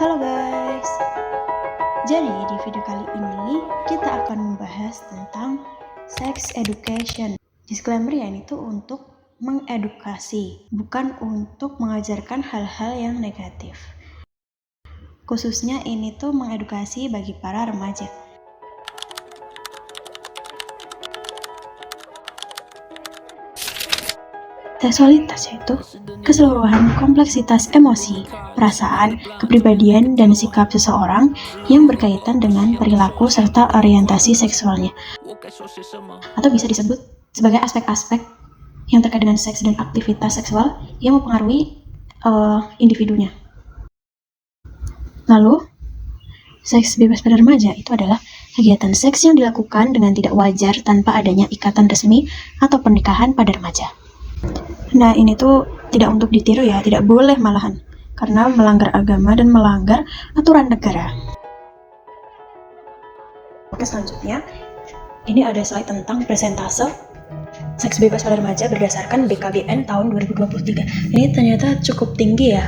Halo guys, jadi di video kali ini kita akan membahas tentang sex education. Disclaimer ya, ini tuh untuk mengedukasi, bukan untuk mengajarkan hal-hal yang negatif. Khususnya ini tuh mengedukasi bagi para remaja. Seksualitas yaitu keseluruhan kompleksitas emosi, perasaan, kepribadian, dan sikap seseorang yang berkaitan dengan perilaku serta orientasi seksualnya. Atau bisa disebut sebagai aspek-aspek yang terkait dengan seks dan aktivitas seksual yang mempengaruhi individunya. Lalu, seks bebas pada remaja itu adalah kegiatan seks yang dilakukan dengan tidak wajar tanpa adanya ikatan resmi atau pernikahan pada remaja. Nah, ini tuh tidak untuk ditiru ya, tidak boleh malahan, karena melanggar agama dan melanggar aturan negara. Oke, selanjutnya, ini ada slide tentang persentase seks bebas pada remaja berdasarkan BKBN tahun 2023. Ini ternyata cukup tinggi ya.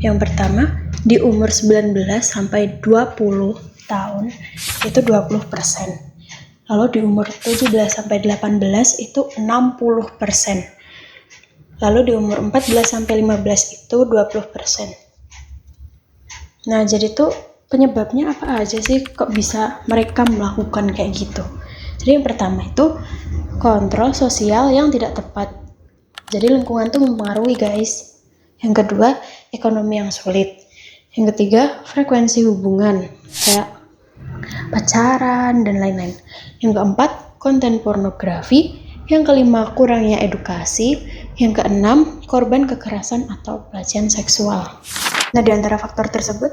Yang pertama, di umur 19 sampai 20 tahun itu 20%. Lalu di umur 17 sampai 18 itu 60%. Lalu di umur 14 sampai 15 itu 20%. Nah, jadi tuh penyebabnya apa aja sih kok bisa mereka melakukan kayak gitu? Jadi yang pertama itu kontrol sosial yang tidak tepat. Jadi lingkungan tuh mempengaruhi guys. Yang kedua, ekonomi yang sulit. Yang ketiga, frekuensi hubungan kayak pacaran dan lain-lain. Yang keempat, konten pornografi. Yang kelima, kurangnya edukasi. Yang keenam, korban kekerasan atau pelecehan seksual. Nah, di antara faktor tersebut,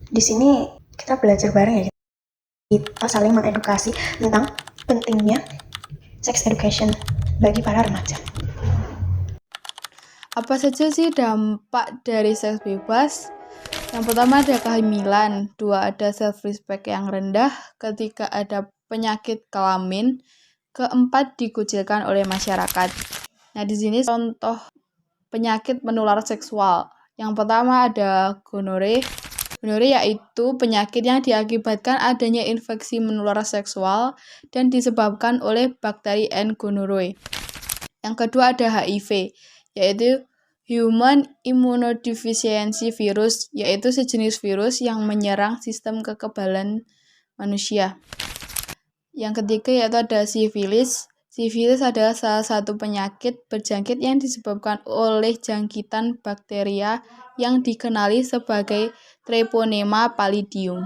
di sini kita belajar bareng ya. Kita saling mengedukasi tentang pentingnya sex education bagi para remaja. Apa saja sih dampak dari seks bebas? Yang pertama ada kehamilan, dua ada self-respect yang rendah, ketiga ada penyakit kelamin, keempat dikucilkan oleh masyarakat. Nah, di sini contoh penyakit menular seksual. Yang pertama ada gonore. Gonore yaitu penyakit yang diakibatkan adanya infeksi menular seksual dan disebabkan oleh bakteri N. gonorrhoeae. Yang kedua ada HIV, yaitu Human Immunodeficiency Virus, yaitu sejenis virus yang menyerang sistem kekebalan manusia. Yang ketiga yaitu ada sifilis. Sifilis adalah salah satu penyakit berjangkit yang disebabkan oleh jangkitan bakteria yang dikenali sebagai Treponema pallidum.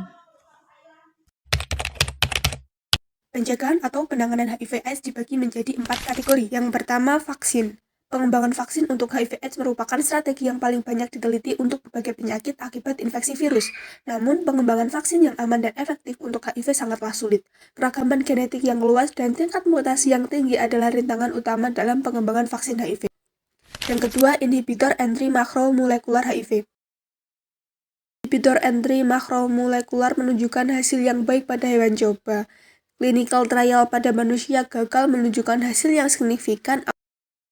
Pencegahan atau penanganan HIV/AIDS dibagi menjadi 4 kategori. Yang pertama, vaksin. Pengembangan vaksin untuk HIV/AIDS merupakan strategi yang paling banyak diteliti untuk berbagai penyakit akibat infeksi virus. Namun, pengembangan vaksin yang aman dan efektif untuk HIV sangatlah sulit. Keragaman genetik yang luas dan tingkat mutasi yang tinggi adalah rintangan utama dalam pengembangan vaksin HIV. Yang kedua, inhibitor entry makromolekular HIV. Inhibitor entry makromolekular menunjukkan hasil yang baik pada hewan coba. Clinical trial pada manusia gagal menunjukkan hasil yang signifikan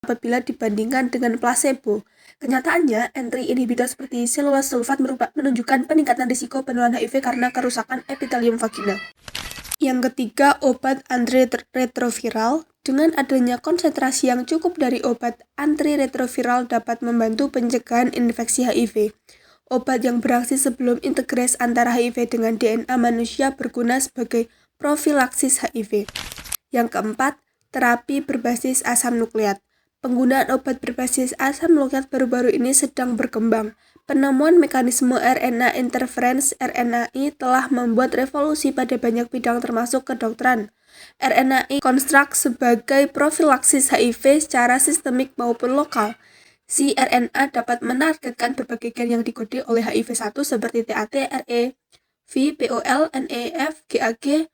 apabila dibandingkan dengan placebo. Kenyataannya, entry inhibitor seperti selulose sulfat menunjukkan peningkatan risiko penularan HIV karena kerusakan epitelium vagina. Yang ketiga, obat antiretroviral. Dengan adanya konsentrasi yang cukup dari obat antiretroviral dapat membantu pencegahan infeksi HIV. Obat yang beraksi sebelum integrasi antara HIV dengan DNA manusia berguna sebagai profilaksis HIV. Yang keempat, terapi berbasis asam nukleat. Penggunaan obat berbasis asam nukleat baru-baru ini sedang berkembang. Penemuan mekanisme RNA interference (RNAi) telah membuat revolusi pada banyak bidang termasuk kedokteran. RNAi konstruk sebagai profilaksis HIV secara sistemik maupun lokal. Si RNA dapat menargetkan berbagai gen yang dikode oleh HIV-1 seperti TAT, RE, V, POL, NEF, GAG,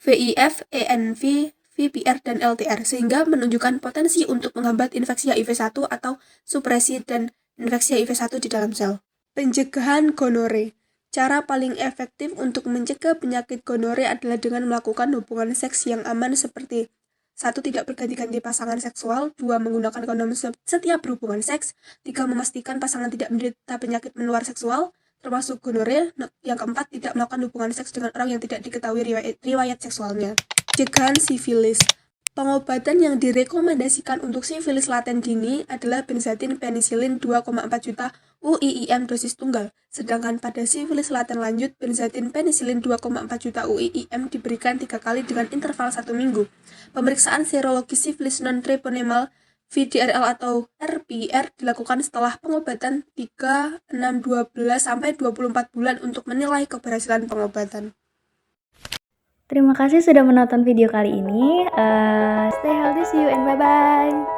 VIF, ENV, VPR, dan LTR, sehingga menunjukkan potensi untuk menghambat infeksi HIV-1 atau supresi dan infeksi HIV-1 di dalam sel. Pencegahan gonore. Cara paling efektif untuk mencegah penyakit gonore adalah dengan melakukan hubungan seks yang aman seperti 1. Tidak berganti-ganti pasangan seksual. 2. Menggunakan kondom setiap berhubungan seks. 3. Memastikan pasangan tidak menderita penyakit menular seksual. termasuk gonorrea. Yang keempat, tidak melakukan hubungan seks dengan orang yang tidak diketahui riwayat seksualnya. Cegahan sifilis. Pengobatan yang direkomendasikan untuk sifilis laten dini adalah benzatin penisilin 2,4 juta UIIM dosis tunggal. Sedangkan pada sifilis laten lanjut, benzatin penisilin 2,4 juta UIIM diberikan 3 kali dengan interval 1 minggu. Pemeriksaan serologi sifilis non-treponemal VDRL atau RPR dilakukan setelah pengobatan 3, 6, 12, sampai 24 bulan untuk menilai keberhasilan pengobatan. Terima kasih sudah menonton video kali ini. Stay healthy, see you and bye-bye.